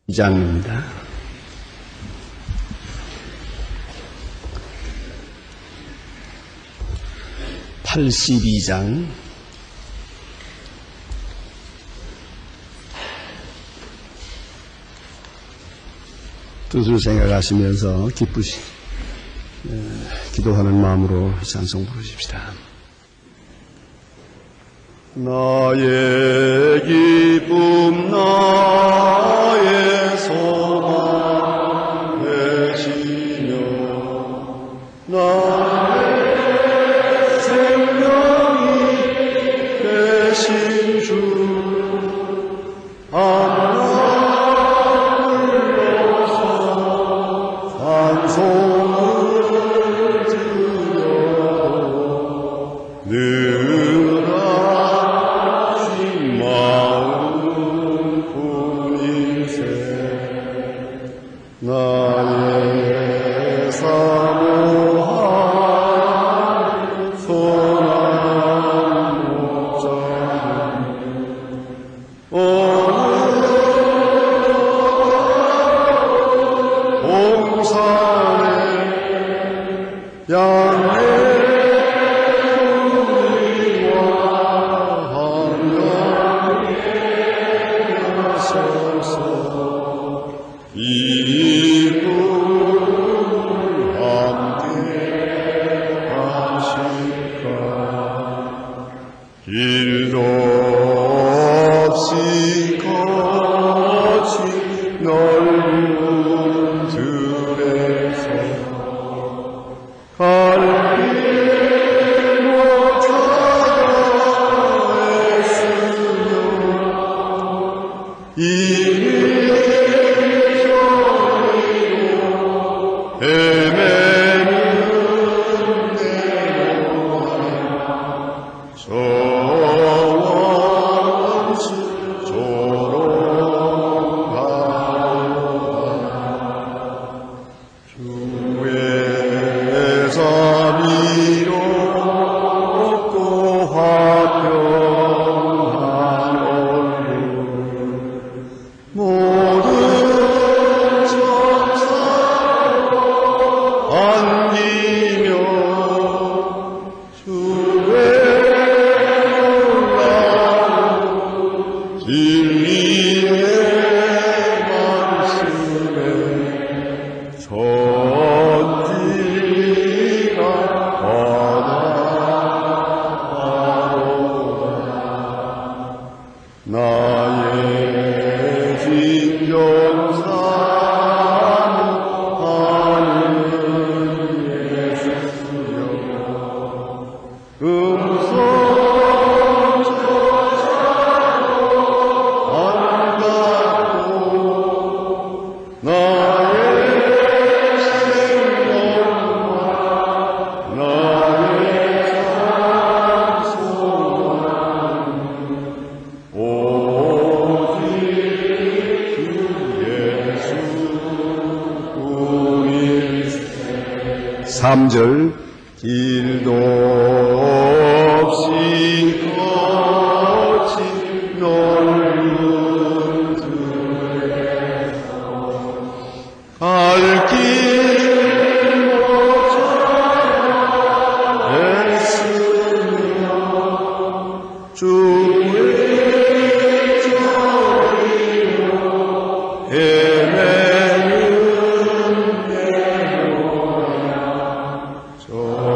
2장입니다. (82장) 뜻을 생각하시면서 기도하는 마음으로 찬송 부르십시다. 나의 기쁨 나의 소망 되시며 나의 생명이 되신 주 하나님을 불러서 찬송을 드려 늘 하신 마음 품이세 나의 사모한 선한 목자는 오늘 봉산에 양의 우리와 함께 하소서 이분 함께 하실까 길도 없이 거친 넓은 들에서 갈 길 못 찾아 애쓰며 이미 저리로 헤매는 내 영혼 저원수 조롱하노라 주의 자비로 또 화평한 얼굴 모든 천사로 안기며 주의 놀라운 진리의 말씀에 전지가 와닿아오라 나의 진정사모하는 예수여 음성 저자로 안갖고 나의 생명과 나의 찬송은 오직 주 예수 뿐일세 3절 길도 없이 거친 넓은 들에서 갈 길 못 찾아 애쓰며 주의 저리로 헤매는 내 영혼 저원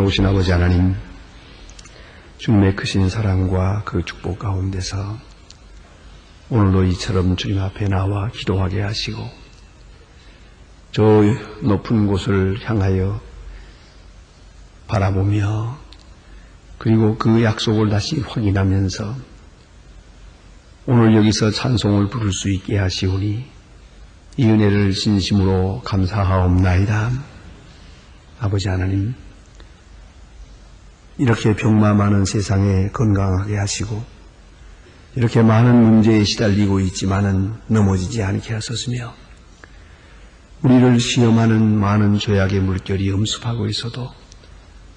좋으신 아버지 하나님, 주님의 크신 사랑과 그 축복 가운데서 오늘도 이처럼 주님 앞에 나와 기도하게 하시고 저 높은 곳을 향하여 바라보며 그리고 그 약속을 다시 확인하면서 오늘 여기서 찬송을 부를 수 있게 하시오니 이 은혜를 진심으로 감사하옵나이다. 아버지 하나님, 이렇게 병마 많은 세상에 건강하게 하시고 이렇게 많은 문제에 시달리고 있지만은 넘어지지 않게 하셨으며 우리를 시험하는 많은 죄악의 물결이 엄습하고 있어도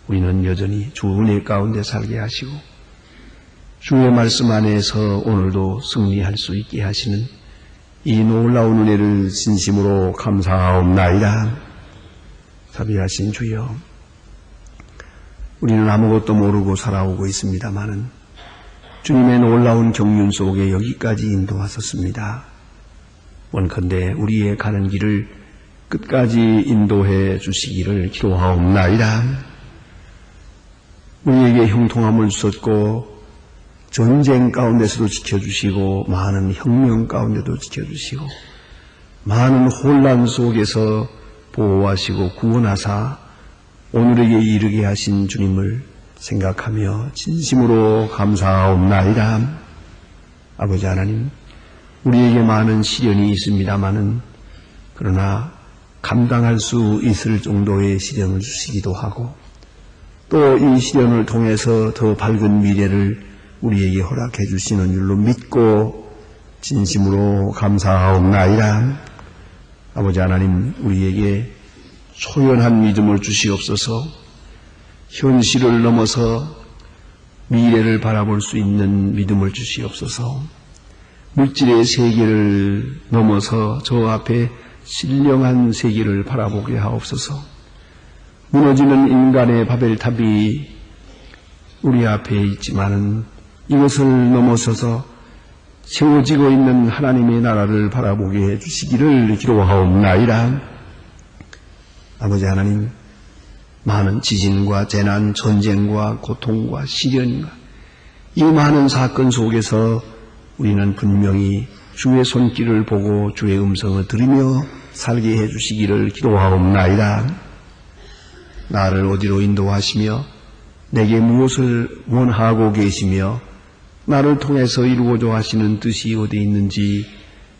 우리는 여전히 주 은혜 가운데 살게 하시고 주의 말씀 안에서 오늘도 승리할 수 있게 하시는 이 놀라운 은혜를 진심으로 감사하옵나이다. 자비하신 주여, 우리는 아무것도 모르고 살아오고 있습니다마는 주님의 놀라운 경륜 속에 여기까지 인도하셨습니다. 원컨대 우리의 가는 길을 끝까지 인도해 주시기를 기도하옵나이다. 우리에게 형통함을 주셨고 전쟁 가운데서도 지켜주시고 많은 혁명 가운데도 지켜주시고 많은 혼란 속에서 보호하시고 구원하사 오늘에게 이르게 하신 주님을 생각하며 진심으로 감사하옵나이다. 아버지 하나님, 우리에게 많은 시련이 있습니다마는 그러나 감당할 수 있을 정도의 시련을 주시기도 하고 또 이 시련을 통해서 더 밝은 미래를 우리에게 허락해 주시는 줄로 믿고 진심으로 감사하옵나이다. 아버지 하나님, 우리에게 초연한 믿음을 주시옵소서. 현실을 넘어서 미래를 바라볼 수 있는 믿음을 주시옵소서. 물질의 세계를 넘어서 저 앞에 신령한 세계를 바라보게 하옵소서. 무너지는 인간의 바벨탑이 우리 앞에 있지만은 이것을 넘어서서 세워지고 있는 하나님의 나라를 바라보게 해주시기를 기도하옵나이다. 아버지 하나님, 많은 지진과 재난, 전쟁과 고통과 시련과 이 많은 사건 속에서 우리는 분명히 주의 손길을 보고 주의 음성을 들으며 살게 해주시기를 기도하옵나이다. 나를 어디로 인도하시며 내게 무엇을 원하고 계시며 나를 통해서 이루고자 하시는 뜻이 어디 있는지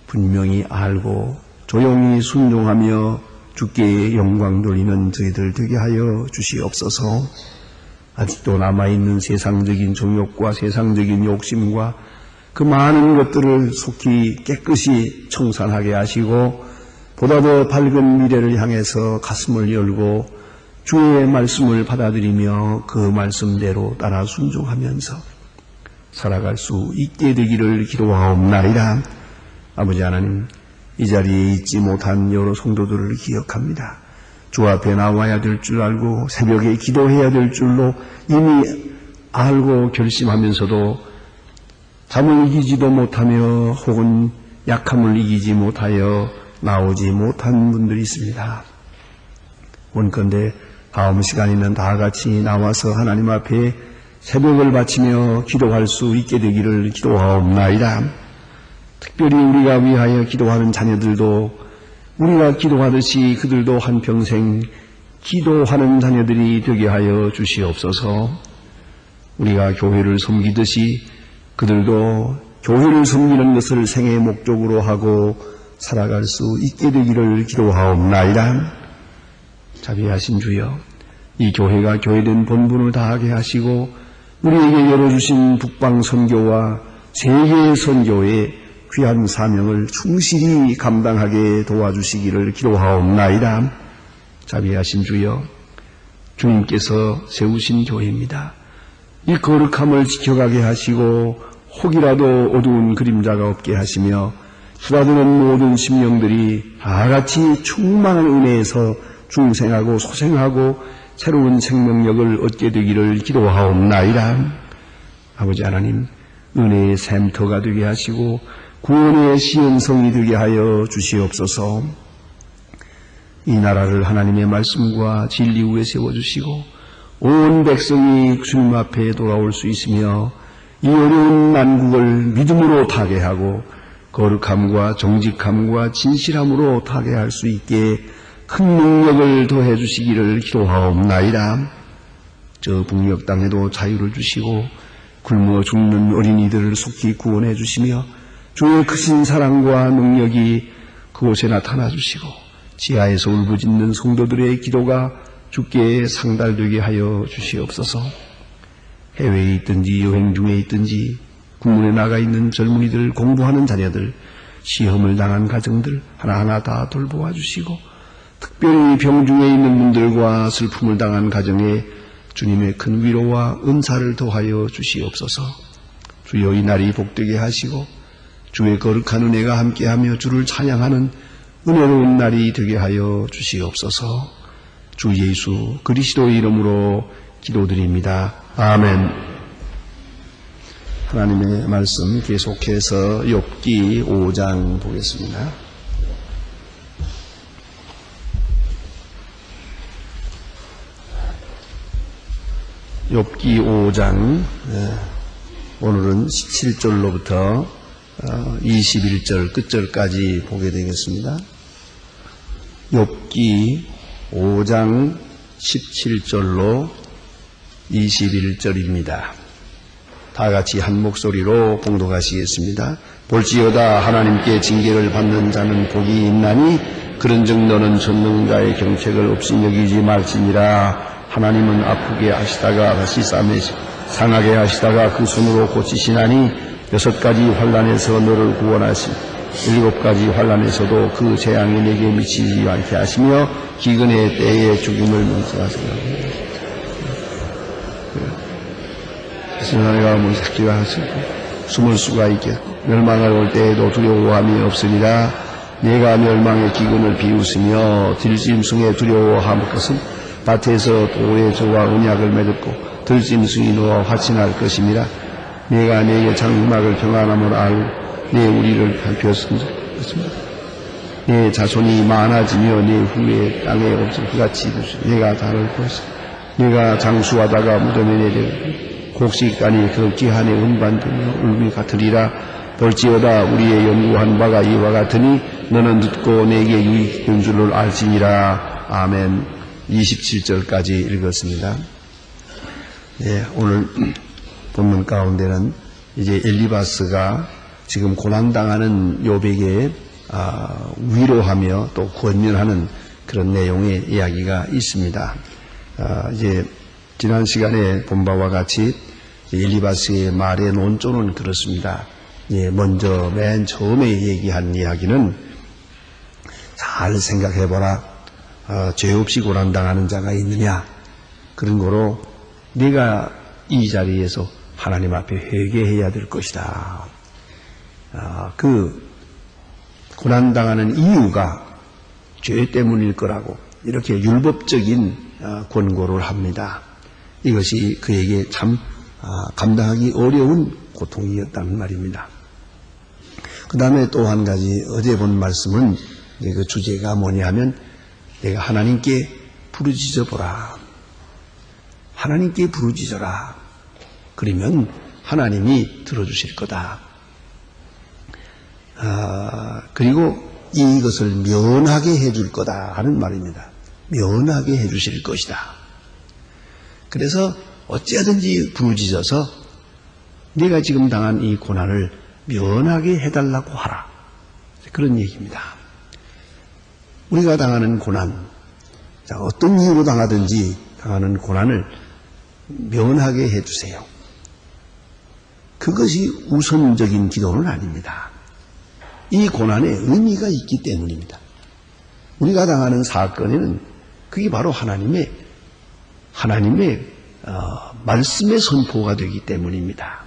분명히 알고 조용히 순종하며 주께 영광 돌리는 저희들 되게 하여 주시옵소서. 아직도 남아있는 세상적인 정욕과 세상적인 욕심과 그 많은 것들을 속히 깨끗이 청산하게 하시고 보다 더 밝은 미래를 향해서 가슴을 열고 주의 말씀을 받아들이며 그 말씀대로 따라 순종하면서 살아갈 수 있게 되기를 기도하옵나이다. 아버지 하나님, 이 자리에 있지 못한 여러 성도들을 기억합니다. 주 앞에 나와야 될 줄 알고 새벽에 기도해야 될 줄로 이미 알고 결심하면서도 잠을 이기지도 못하며 혹은 약함을 이기지 못하여 나오지 못한 분들이 있습니다. 원컨대 다음 시간에는 다 같이 나와서 하나님 앞에 새벽을 바치며 기도할 수 있게 되기를 기도하옵나이다. 특별히 우리가 위하여 기도하는 자녀들도 우리가 기도하듯이 그들도 한평생 기도하는 자녀들이 되게 하여 주시옵소서. 우리가 교회를 섬기듯이 그들도 교회를 섬기는 것을 생애의 목적으로 하고 살아갈 수 있게 되기를 기도하옵나이다. 자비하신 주여, 이 교회가 교회된 본분을 다하게 하시고 우리에게 열어주신 북방 선교와 세계 선교의 귀한 사명을 충실히 감당하게 도와주시기를 기도하옵나이다. 자비하신 주여, 주님께서 세우신 교회입니다. 이 거룩함을 지켜가게 하시고 혹이라도 어두운 그림자가 없게 하시며 수다드는 모든 심령들이 다같이 충만한 은혜에서 중생하고 소생하고 새로운 생명력을 얻게 되기를 기도하옵나이다. 아버지 하나님, 은혜의 샘터가 되게 하시고 구원의 시은성이 되게 하여 주시옵소서. 이 나라를 하나님의 말씀과 진리 위에 세워주시고 온 백성이 주님 앞에 돌아올 수 있으며 이 어려운 난국을 믿음으로 타개하고 거룩함과 정직함과 진실함으로 타개할 수 있게 큰 능력을 더해 주시기를 기도하옵나이다. 저 북녘 땅에도 자유를 주시고 굶어 죽는 어린이들을 속히 구원해 주시며 주의 크신 사랑과 능력이 그곳에 나타나 주시고 지하에서 울부짖는 성도들의 기도가 주께 상달되게 하여 주시옵소서. 해외에 있든지 여행 중에 있든지 국문에 나가 있는 젊은이들, 공부하는 자녀들, 시험을 당한 가정들 하나하나 다 돌보아 주시고 특별히 병중에 있는 분들과 슬픔을 당한 가정에 주님의 큰 위로와 은사를 더하여 주시옵소서. 주여 이 날이 복되게 하시고 주의 거룩한 은혜가 함께하며 주를 찬양하는 은혜로운 날이 되게 하여 주시옵소서. 주 예수 그리스도의 이름으로 기도드립니다. 아멘. 하나님의 말씀 계속해서 욥기 5장 보겠습니다. 욥기 5장 오늘은 17절로부터 21절 끝절까지 보게 되겠습니다. 욥기 5장 17절로 21절입니다. 다 같이 한 목소리로 봉독하시겠습니다. 볼지어다 하나님께 징계를 받는 자는 복이 있나니 그런즉 너는 전능자의 경책을 없이 여기지 말지니라. 하나님은 아프게 하시다가 다시 상하게 하시다가 그 손으로 고치시나니 6가지 환난에서 너를 구원하시 7가지 환난에서도 그 재앙이 내게 미치지 않게 하시며 기근의 때에 죽임을 면서하시라. 세상에가 무섭지가 않습고 숨을 수가 있겠고 멸망을 올 때에도 두려워함이 없으리라. 내가 멸망의 기근을 비웃으며 들짐승에 두려워함 것은 밭에서 도의 저와 언약을 맺었고 들짐승이 너와 화친할 것임이라. 내가 내게 장막을 평안함을 알고 내 우리를 살폈습니다. 내 자손이 많아지며 내 후에 땅에 없을 그같이 내가 다를 것이다. 내가 장수하다가 무덤에 내려 곡식간이 그 기한에 운반되며 울음이 같으리라. 볼지어다 우리의 연구한 바가 이와 같으니 너는 듣고 내게 유익된 줄을 알지니라. 아멘. 27절까지 읽었습니다. 네, 오늘 본문 가운데는 이제 엘리바스가 지금 고난당하는 욥에게 위로하며 또 권면하는 그런 내용의 이야기가 있습니다. 이제 지난 시간에 본 바와 같이 엘리바스의 말의 논조는 그렇습니다. 예, 먼저 맨 처음에 얘기한 이야기는 잘 생각해보라. 죄 없이 고난당하는 자가 있느냐? 그런 거로 네가 이 자리에서 하나님 앞에 회개해야 될 것이다. 그 고난당하는 이유가 죄 때문일 거라고 이렇게 율법적인 권고를 합니다. 이것이 그에게 참 감당하기 어려운 고통이었단 말입니다. 그 다음에 또 한 가지 어제 본 말씀은 그 주제가 뭐냐면 내가 하나님께 부르짖어 보라. 하나님께 부르짖어라. 그러면 하나님이 들어주실 거다. 그리고 이것을 면하게 해줄 거다 하는 말입니다. 면하게 해주실 것이다. 그래서 어찌하든지 부르짖어서 네가 지금 당한 이 고난을 면하게 해달라고 하라. 그런 얘기입니다. 우리가 당하는 고난, 어떤 이유로 당하든지 당하는 고난을 면하게 해주세요. 그것이 우선적인 기도는 아닙니다. 이 고난에 의미가 있기 때문입니다. 우리가 당하는 사건에는 그게 바로 하나님의 말씀의 선포가 되기 때문입니다.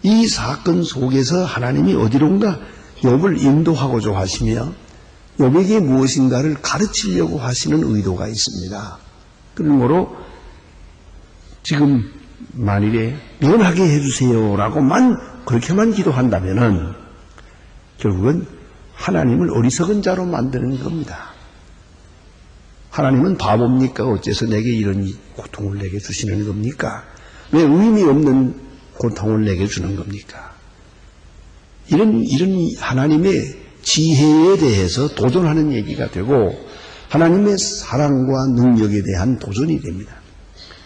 이 사건 속에서 하나님이 어디론가 욥을 인도하고자 하시며 욥에게 무엇인가를 가르치려고 하시는 의도가 있습니다. 그러므로 지금 만일에 면하게 해주세요라고만 그렇게만 기도한다면은 결국은 하나님을 어리석은 자로 만드는 겁니다. 하나님은 바보입니까? 어째서 내게 이런 고통을 내게 주시는 겁니까? 왜 의미 없는 고통을 내게 주는 겁니까? 이런 하나님의 지혜에 대해서 도전하는 얘기가 되고 하나님의 사랑과 능력에 대한 도전이 됩니다.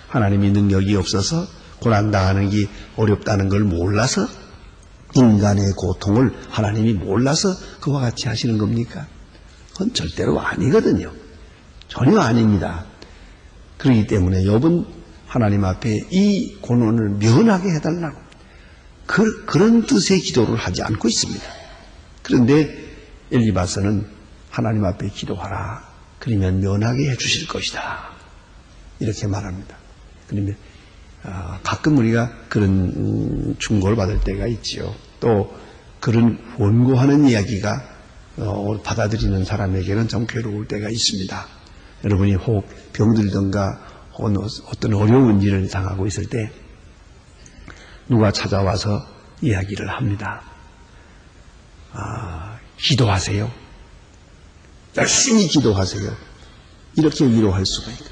하나님이 능력이 없어서 고난당하는 게 어렵다는 걸 몰라서 인간의 고통을 하나님이 몰라서 그와 같이 하시는 겁니까? 그건 절대로 아니거든요. 전혀 아닙니다. 그렇기 때문에 욥은 하나님 앞에 이 고난을 면하게 해달라고 그런 뜻의 기도를 하지 않고 있습니다. 그런데 엘리바스는 하나님 앞에 기도하라. 그러면 면하게 해주실 것이다. 이렇게 말합니다. 그러면 가끔 우리가 그런 충고를 받을 때가 있지요. 또 그런 원고하는 이야기가 받아들이는 사람에게는 좀 괴로울 때가 있습니다. 여러분이 혹 병들든가 어떤 어려운 일을 당하고 있을 때 누가 찾아와서 이야기를 합니다. 기도하세요. 열심히 기도하세요. 이렇게 위로할 수가 있어요.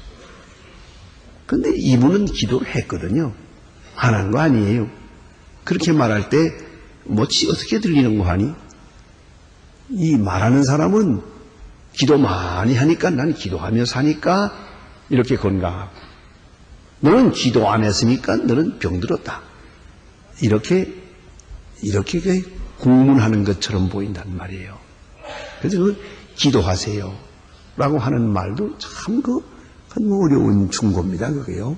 근데 이분은 기도를 했거든요. 안 한 거 아니에요. 그렇게 말할 때 뭐지 어떻게 들리는 거 하니? 이 말하는 사람은 기도 많이 하니까 나는 기도하며 사니까 이렇게 건강하고 너는 기도 안 했으니까 너는 병들었다. 이렇게 국문하는 것처럼 보인단 말이에요. 그래서 기도하세요 라고 하는 말도 참 어려운 충고입니다. 그게요.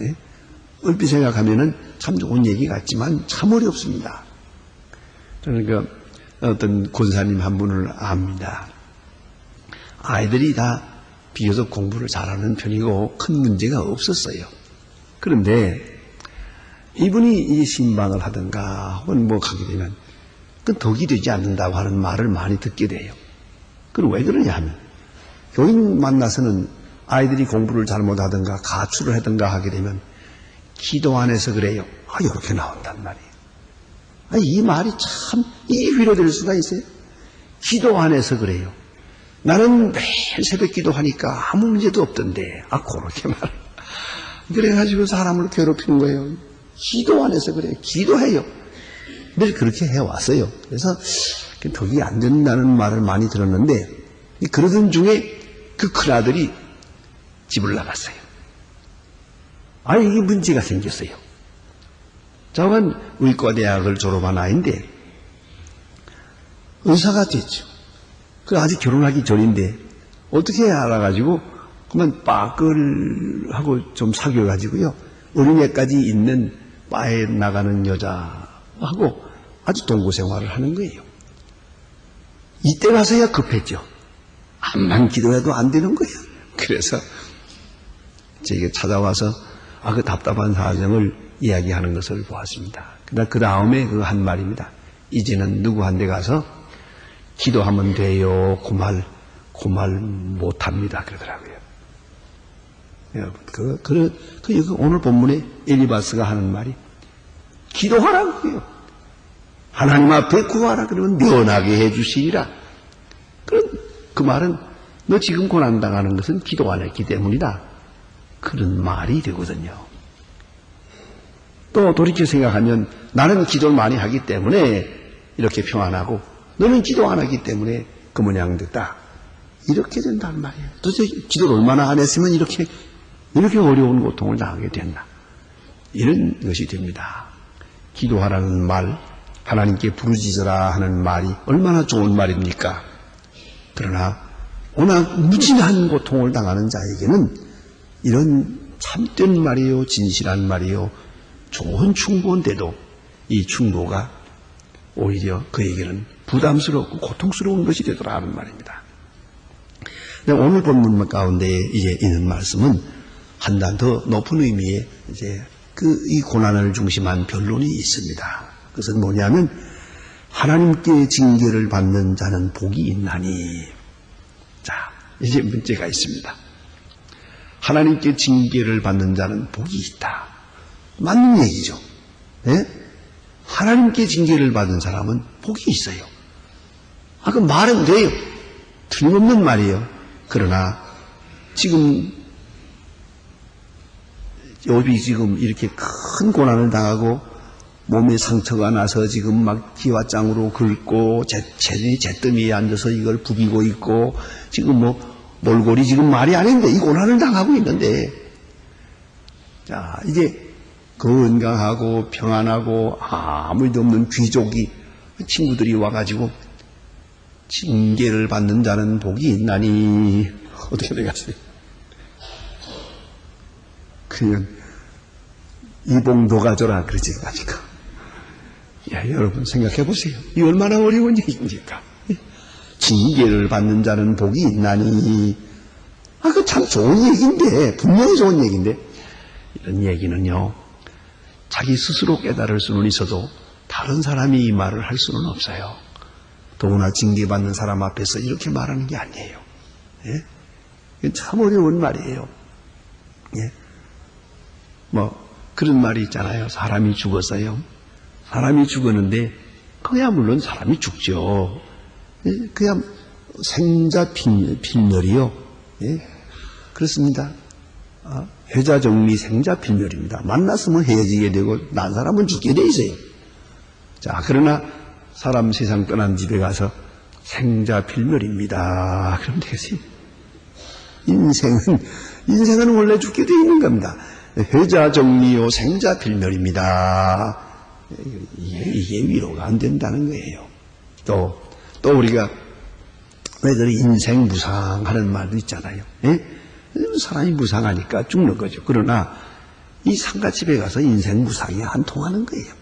예? 얼핏 생각하면은 참 좋은 얘기 같지만 참 어렵습니다. 저는 어떤 권사님 한 분을 압니다. 아이들이 다 비교적 공부를 잘하는 편이고 큰 문제가 없었어요. 그런데 이분이 이 신방을 하든가 혹은 뭐 가게 되면 그건 덕이 되지 않는다고 하는 말을 많이 듣게 돼요. 그건 왜 그러냐 하면 교인 만나서는 아이들이 공부를 잘못하든가 가출을 하든가 하게 되면 기도 안 해서 그래요. 이렇게 나온단 말이에요. 이 말이 참 위로될 수가 있어요. 기도 안 해서 그래요. 나는 매일 새벽 기도하니까 아무 문제도 없던데. 그렇게 말. 그래가지고 사람을 괴롭히는 거예요. 기도 안 해서 그래요. 기도해요. 늘 그렇게 해왔어요. 그래서 덕이 안 된다는 말을 많이 들었는데 그러던 중에 그 큰아들이 집을 나갔어요. 이게 문제가 생겼어요. 저건 의과대학을 졸업한 아이인데 의사가 됐죠. 아직 결혼하기 전인데 어떻게 알아가지고 그만 빠끌하고 좀 사귀어가지고요. 어린애까지 있는 바에 나가는 여자하고 아주 동거생활을 하는 거예요. 이때 가서야 급했죠. 암만 기도해도 안 되는 거예요. 그래서 제게 찾아와서 그 답답한 사정을 이야기하는 것을 보았습니다. 그 다음에 한 말입니다. 이제는 누구한테 가서 기도하면 돼요. 그 말 못합니다. 그러더라고요. 여러분, 오늘 본문에 엘리바스가 하는 말이 기도하라고요. 하나님 앞에 구하라. 그러면 면하게 해주시리라. 그 말은 너 지금 고난당하는 것은 기도 안 했기 때문이다. 그런 말이 되거든요. 또 돌이켜 생각하면 나는 기도를 많이 하기 때문에 이렇게 평안하고 너는 기도 안 하기 때문에 그 모양 됐다. 이렇게 된단 말이에요. 도대체 기도를 얼마나 안 했으면 이렇게 어려운 고통을 당하게 됐나. 이런 것이 됩니다. 기도하라는 말, 하나님께 부르짖어라 하는 말이 얼마나 좋은 말입니까? 그러나 워낙 무진한 고통을 당하는 자에게는 이런 참된 말이요, 진실한 말이요, 좋은 충고인데도 이 충고가 오히려 그에게는 부담스럽고 고통스러운 것이 되더라 하는 말입니다. 오늘 본문 가운데 이제 있는 말씀은 한 단 더 높은 의미의 이제 이 고난을 중심한 변론이 있습니다. 그것은 뭐냐면 하나님께 징계를 받는 자는 복이 있나니. 자, 이제 문제가 있습니다. 하나님께 징계를 받는 자는 복이 있다. 맞는 얘기죠. 네? 하나님께 징계를 받은 사람은 복이 있어요. 그 말은 돼요. 틀림없는 말이에요. 그러나 지금 욥이 지금 이렇게 큰 고난을 당하고 몸에 상처가 나서 지금 막 기와장으로 긁고 잿더미에 앉아서 이걸 부비고 있고 지금 뭐 몰골이 지금 말이 아닌데 이 고난을 당하고 있는데 자 이제 건강하고 평안하고 아무 일도 없는 귀족이 친구들이 와가지고 징계를 받는 자는 복이 있나니 어떻게 되겠어요? 그냥 이봉도 가져라 그러지 않습니까? 야, 여러분 생각해 보세요. 이 얼마나 어려운 얘기입니까? 징계를 받는 자는 복이 있나니 그 참 좋은 얘기인데 분명히 좋은 얘기인데 이런 얘기는요 자기 스스로 깨달을 수는 있어도 다른 사람이 이 말을 할 수는 없어요. 더구나 징계받는 사람 앞에서 이렇게 말하는 게 아니에요. 예? 이건 참 어려운 말이에요. 예? 뭐 그런 말이 있잖아요. 사람이 죽었어요. 사람이 죽었는데 그야 물론 사람이 죽죠. 예? 그야 생자 필멸이요. 예? 그렇습니다. 회자정리 생자 필멸입니다. 만났으면 헤어지게 되고 난 사람은 죽게 돼 있어요. 자, 그러나 사람 세상 떠난 집에 가서 생자 필멸입니다. 그러면 되겠어요. 인생은 원래 죽게 돼 있는 겁니다. 회자정리요 생자 필멸입니다. 이게 위로가 안 된다는 거예요. 또 우리가 왜들 인생 무상하는 말도 있잖아요. 예? 사람이 무상하니까 죽는 거죠. 그러나 이 상가집에 가서 인생 무상이 안 통하는 거예요.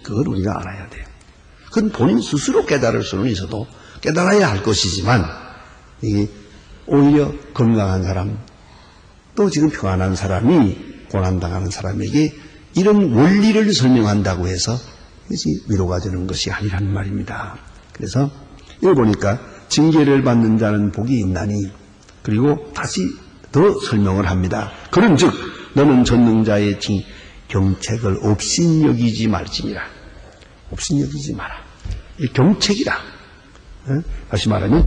그걸 우리가 알아야 돼요. 그건 본인 스스로 깨달을 수는 있어도 깨달아야 할 것이지만 이게 오히려 건강한 사람 또 지금 평안한 사람이 고난당하는 사람에게 이런 원리를 설명한다고 해서 위로가 되는 것이 아니라는 말입니다. 그래서 이걸 보니까 징계를 받는 자는 복이 있나니 그리고 다시 더 설명을 합니다. 그런즉 너는 전능자의 경책을 업신여기지 말지니라. 업신여기지 마라. 이 경책이다. 다시 말하면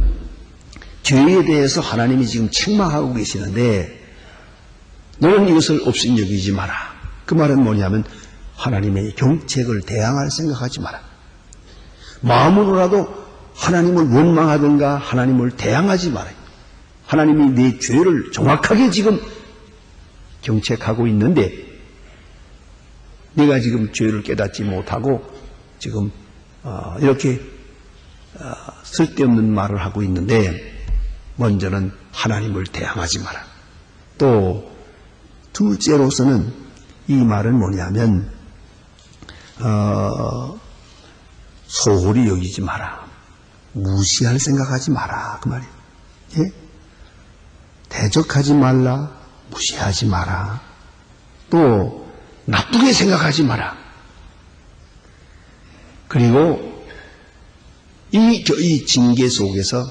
죄에 대해서 하나님이 지금 책망하고 계시는데 너는 이것을 업신여기지 마라. 그 말은 뭐냐면 하나님의 경책을 대항할 생각하지 마라. 마음으로라도 하나님을 원망하든가 하나님을 대항하지 마라. 하나님이 내 죄를 정확하게 지금 경책하고 있는데 네가 지금 죄를 깨닫지 못하고 지금 이렇게 쓸데없는 말을 하고 있는데 먼저는 하나님을 대항하지 마라. 또 둘째로서는 이 말은 뭐냐면 소홀히 여기지 마라. 무시할 생각하지 마라. 그 말이에요. 예? 대적하지 말라. 무시하지 마라. 또 나쁘게 생각하지 마라. 그리고 이 징계 속에서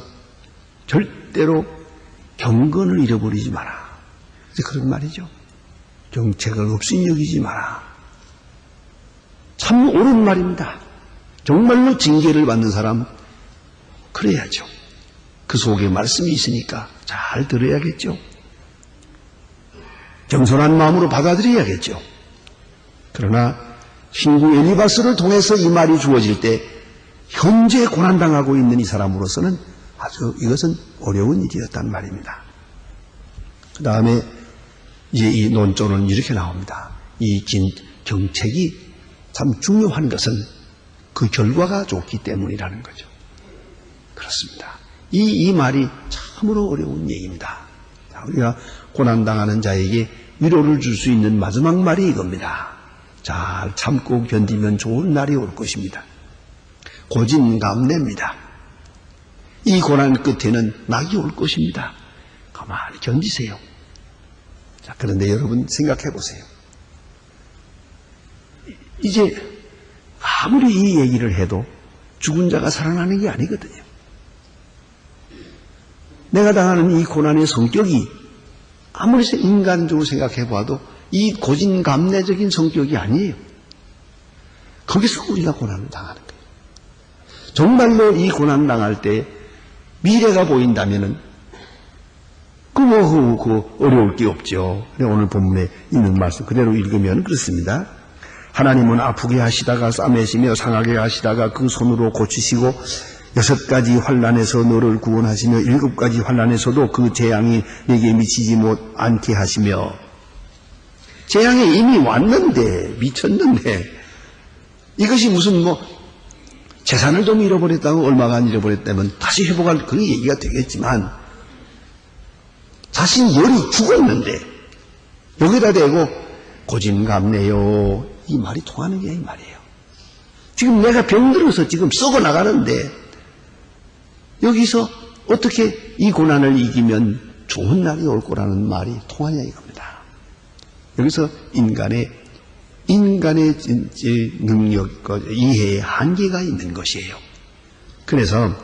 절대로 경건을 잃어버리지 마라. 그런 말이죠. 경책을 없이 여기지 마라. 참 옳은 말입니다. 정말로 징계를 받는 사람 그래야죠. 그 속에 말씀이 있으니까 잘 들어야겠죠. 겸손한 마음으로 받아들여야겠죠. 그러나 신구 엘리바스를 통해서 이 말이 주어질 때 현재 고난당하고 있는 이 사람으로서는 아주 이것은 어려운 일이었단 말입니다. 그 다음에 이제 이 논조는 이렇게 나옵니다. 이 경책이 참 중요한 것은 그 결과가 좋기 때문이라는 거죠. 그렇습니다. 이 말이 참으로 어려운 얘기입니다. 우리가 고난당하는 자에게 위로를 줄 수 있는 마지막 말이 이겁니다. 잘 참고 견디면 좋은 날이 올 것입니다. 고진감래입니다. 이 고난 끝에는 낙이 올 것입니다. 가만히 견디세요. 자, 그런데 여러분 생각해 보세요. 이제 아무리 이 얘기를 해도 죽은 자가 살아나는 게 아니거든요. 내가 당하는 이 고난의 성격이 아무리 인간적으로 생각해 봐도 이 고진감래적인 성격이 아니에요. 거기서 우리가 고난을 당하는 거예요. 정말로 이 고난 당할 때 미래가 보인다면은 그 어려울 게 없죠. 오늘 본문에 있는 말씀 그대로 읽으면 그렇습니다. 하나님은 아프게 하시다가 싸매시며 상하게 하시다가 그 손으로 고치시고 6가지 환난에서 너를 구원하시며 7가지 환난에서도 그 재앙이 내게 미치지 않게 하시며 재앙이 이미 왔는데 미쳤는데 이것이 무슨 재산을 좀 잃어버렸다고 얼마가 안 잃어버렸다면 다시 회복할 그런 얘기가 되겠지만 자신 열이 죽었는데 여기다 대고 고진감래요 이 말이 통하는 게 이 말이에요. 지금 내가 병들어서 지금 썩어 나가는데 여기서 어떻게 이 고난을 이기면 좋은 날이 올 거라는 말이 통하냐 이겁니다. 여기서 인간의 능력, 이해의 한계가 있는 것이에요. 그래서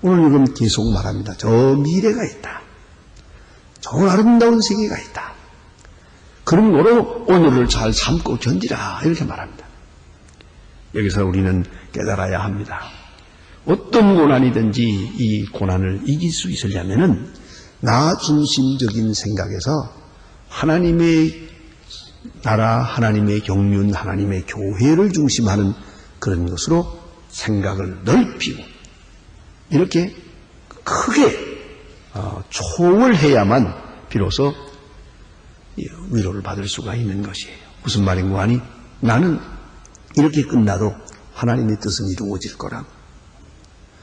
오늘 이건 계속 말합니다. 저 미래가 있다. 저 아름다운 세계가 있다. 그런 거로 오늘을 잘 참고 견디라 이렇게 말합니다. 여기서 우리는 깨달아야 합니다. 어떤 고난이든지 이 고난을 이길 수 있으려면은 나 중심적인 생각에서 하나님의 나라, 하나님의 경륜, 하나님의 교회를 중심하는 그런 것으로 생각을 넓히고 이렇게 크게 초월해야만 비로소 위로를 받을 수가 있는 것이에요. 무슨 말인고 하니 나는 이렇게 끝나도 하나님의 뜻은 이루어질 거라.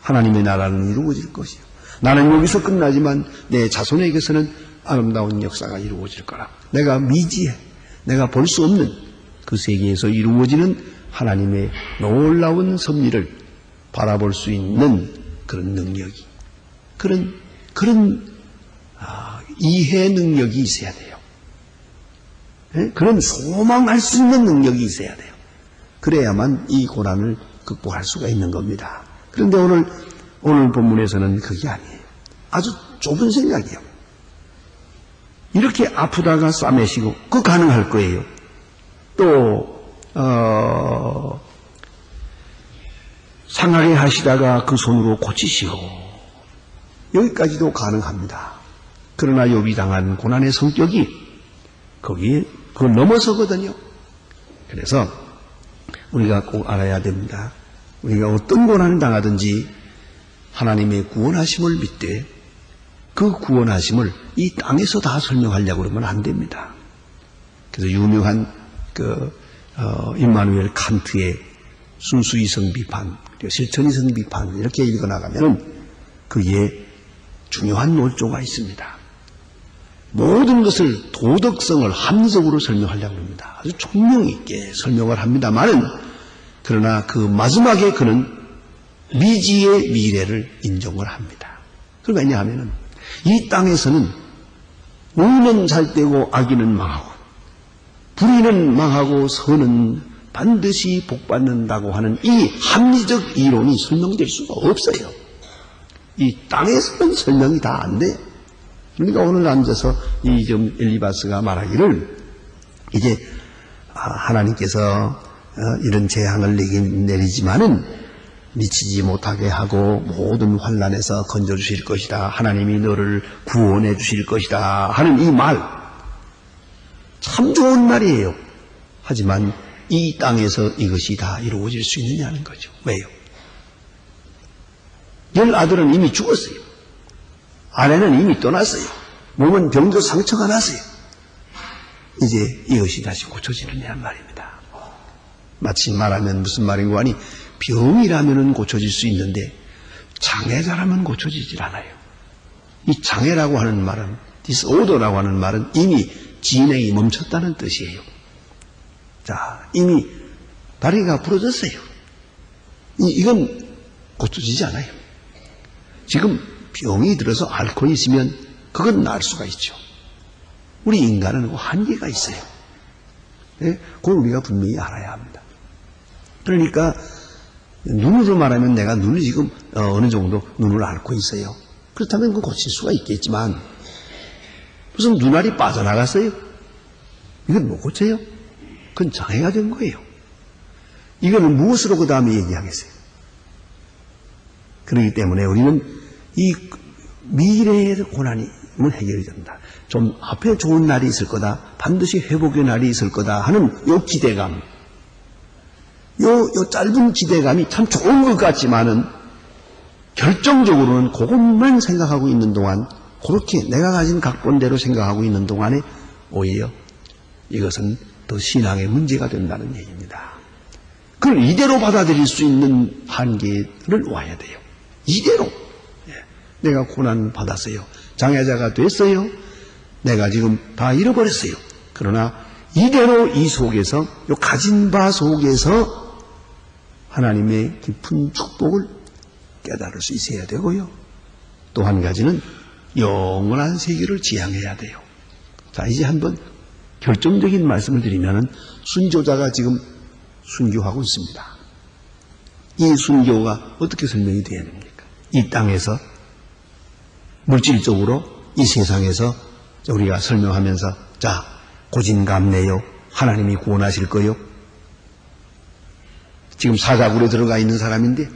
하나님의 나라는 이루어질 것이요. 나는 여기서 끝나지만 내 자손에게서는 아름다운 역사가 이루어질 거라. 내가 미지해. 내가 볼 수 없는 그 세계에서 이루어지는 하나님의 놀라운 섭리를 바라볼 수 있는 그런 능력이, 그런 이해 능력이 있어야 돼요. 그런 소망할 수 있는 능력이 있어야 돼요. 그래야만 이 고난을 극복할 수가 있는 겁니다. 그런데 오늘 본문에서는 그게 아니에요. 아주 좁은 생각이에요. 이렇게 아프다가 싸매시고 그 가능할 거예요. 또 상하게 하시다가 그 손으로 고치시고 여기까지도 가능합니다. 그러나 욥이 당한 고난의 성격이 그걸 넘어서거든요. 그래서 우리가 꼭 알아야 됩니다. 우리가 어떤 고난을 당하든지 하나님의 구원하심을 믿되 그 구원하심을 이 땅에서 다 설명하려고 그러면 안 됩니다. 그래서 유명한 임마누엘 칸트의 순수이성 비판, 그리고 실천이성 비판 이렇게 읽어나가면 그에 중요한 놀조가 있습니다. 모든 것을 도덕성을 합리적으로 설명하려고 합니다. 아주 총명 있게 설명을 합니다만은 그러나 그 마지막에 그는 미지의 미래를 인정을 합니다. 그러니까 왜냐하면 이 땅에서는 의는 잘되고 악인은 망하고 불의는 망하고 선은 반드시 복받는다고 하는 이 합리적 이론이 설명될 수가 없어요. 이 땅에서는 설명이 다 안 돼요. 그러니까 오늘 앉아서 이 좀 엘리바스가 말하기를 이제 하나님께서 이런 재앙을 내리지만은 미치지 못하게 하고 모든 환난에서 건져주실 것이다. 하나님이 너를 구원해 주실 것이다 하는 이 말 참 좋은 말이에요. 하지만 이 땅에서 이것이 다 이루어질 수 있느냐는 거죠. 왜요? 10아들은 이미 죽었어요. 아내는 이미 떠났어요. 몸은 병도 상처가 났어요. 이제 이것이 다시 고쳐지느냐는 말입니다. 마치 말하면 무슨 말인고 하니 병이라면 고쳐질 수 있는데 장애자라면 고쳐지질 않아요. 이 장애라고 하는 말은 disorder라고 하는 말은 이미 진행이 멈췄다는 뜻이에요. 자, 이미 다리가 부러졌어요. 이건 고쳐지지 않아요. 지금 병이 들어서 앓고 있으면 그건 나을 수가 있죠. 우리 인간은 한계가 있어요. 네? 그걸 우리가 분명히 알아야 합니다. 그러니까 눈으로 말하면 내가 눈을 지금 어느 정도 눈을 앓고 있어요. 그렇다면 그 고칠 수가 있겠지만 무슨 눈알이 빠져나갔어요? 이건 못 고쳐요? 그건 장애가 된 거예요. 이거는 무엇으로 그 다음에 얘기하겠어요? 그렇기 때문에 우리는 이 미래의 고난이 그러면 해결이 된다. 좀 앞에 좋은 날이 있을 거다. 반드시 회복의 날이 있을 거다 하는 요 기대감. 요 짧은 기대감이 참 좋은 것 같지만은 결정적으로는 그것만 생각하고 있는 동안, 그렇게 내가 가진 각본대로 생각하고 있는 동안에 오히려 이것은 더 신앙의 문제가 된다는 얘기입니다. 그걸 이대로 받아들일 수 있는 한계를 와야 돼요. 이대로. 내가 고난 받았어요. 장애자가 됐어요. 내가 지금 다 잃어버렸어요. 그러나 이대로 이 속에서, 요 가진 바 속에서 하나님의 깊은 축복을 깨달을 수 있어야 되고요. 또 한 가지는 영원한 세계를 지향해야 돼요. 자, 이제 한번 결정적인 말씀을 드리면은 순교자가 지금 순교하고 있습니다. 이 순교가 어떻게 설명이 되어야 됩니까? 이 땅에서 물질적으로 이 세상에서 우리가 설명하면서 자, 고진감래요. 하나님이 구원하실 거요. 지금 사자굴에 들어가 있는 사람인데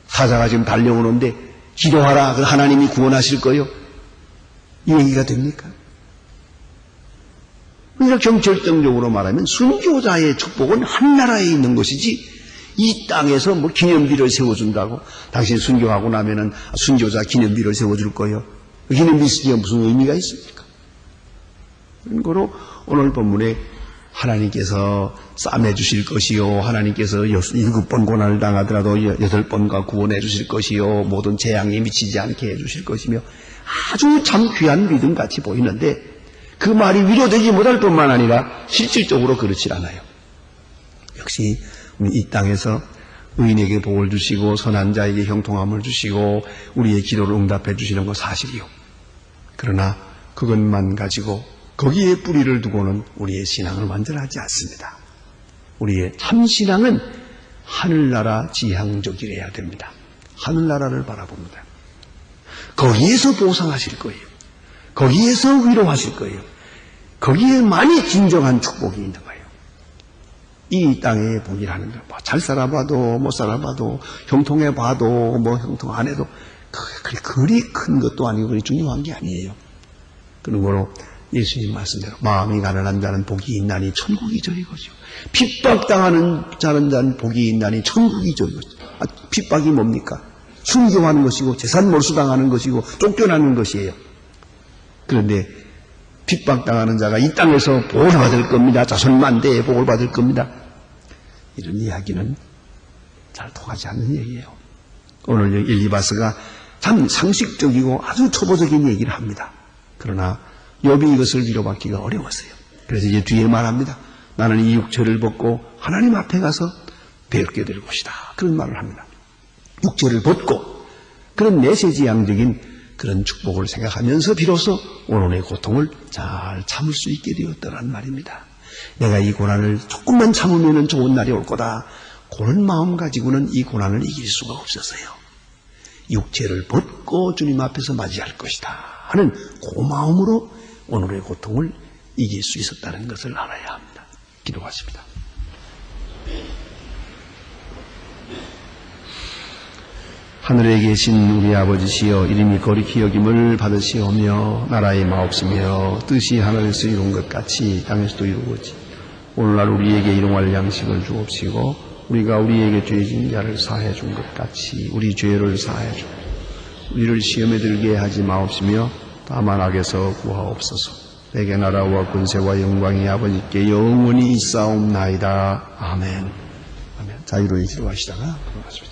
사자가 지금 달려오는데 기도하라. 하나님이 구원하실 거요. 이 얘기가 됩니까? 그러니까 경철정적으로 말하면 순교자의 축복은 하늘나라에 있는 것이지 이 땅에서 뭐 기념비를 세워준다고 당신 순교하고 나면은 순교자 기념비를 세워줄 거요. 기념비 쓰기가 무슨 의미가 있습니까? 그런 거로 오늘 본문에 하나님께서 싸매 주실 것이요. 하나님께서 7번 고난을 당하더라도 8번과 구원해 주실 것이요. 모든 재앙에 미치지 않게 해 주실 것이며 아주 참 귀한 믿음 같이 보이는데 그 말이 위로되지 못할 뿐만 아니라 실질적으로 그렇지 않아요. 역시 이 땅에서 의인에게 복을 주시고 선한 자에게 형통함을 주시고 우리의 기도를 응답해 주시는 건 사실이요. 그러나 그것만 가지고 거기에 뿌리를 두고는 우리의 신앙을 완전하지 않습니다. 우리의 참신앙은 하늘나라 지향적이래야 됩니다. 하늘나라를 바라봅니다. 거기에서 보상하실 거예요. 거기에서 위로하실 거예요. 거기에만이 진정한 축복이 있는 거예요. 이 땅의 복이라는 거, 잘 살아봐도 못 살아봐도 형통해봐도 뭐 형통 안 해도 그리 큰 것도 아니고 그리 중요한 게 아니에요. 그런 거로 예수님 말씀대로 마음이 가난한 자는 복이 있나니 천국이 저리거죠. 핍박당하는 자는 복이 있나니 천국이 저리거죠. 핍박이 뭡니까? 순교하는 것이고 재산 몰수당하는 것이고 쫓겨나는 것이에요. 그런데 핍박당하는 자가 이 땅에서 복을 받을 겁니다. 자손만대에 복을 받을 겁니다. 이런 이야기는 잘 통하지 않는 얘기예요. 오늘 일리바스가 참 상식적이고 아주 초보적인 얘기를 합니다. 그러나 욥이 이것을 위로받기가 어려웠어요. 그래서 이제 뒤에 말합니다. 나는 이 육체를 벗고 하나님 앞에 가서 배웠게 될 것이다. 그런 말을 합니다. 육체를 벗고 그런 내세지향적인 그런 축복을 생각하면서 비로소 오늘의 고통을 잘 참을 수 있게 되었다는 말입니다. 내가 이 고난을 조금만 참으면 좋은 날이 올 거다. 그런 마음 가지고는 이 고난을 이길 수가 없었어요. 육체를 벗고 주님 앞에서 맞이할 것이다 하는 그 마음으로 오늘의 고통을 이길 수 있었다는 것을 알아야 합니다. 기도하십니다. 하늘에 계신 우리 아버지시여, 이름이 거룩히 여김을 받으시오며 나라의 마옵시며 뜻이 하늘에서 이룬 것 같이 땅에서도 이루어지. 오늘날 우리에게 일용할 양식을 주옵시고 우리가 우리에게 죄진 자를 사해 준 것 같이 우리 죄를 사해 주옵소서. 우리를 시험에 들게 하지 마옵시며 다만 악에서 구하옵소서. 내게 나라와 권세와 영광이 아버지께 영원히 있사옵나이다. 아멘. 아멘. 자유로 인치로 하시다가 돌아가십시오.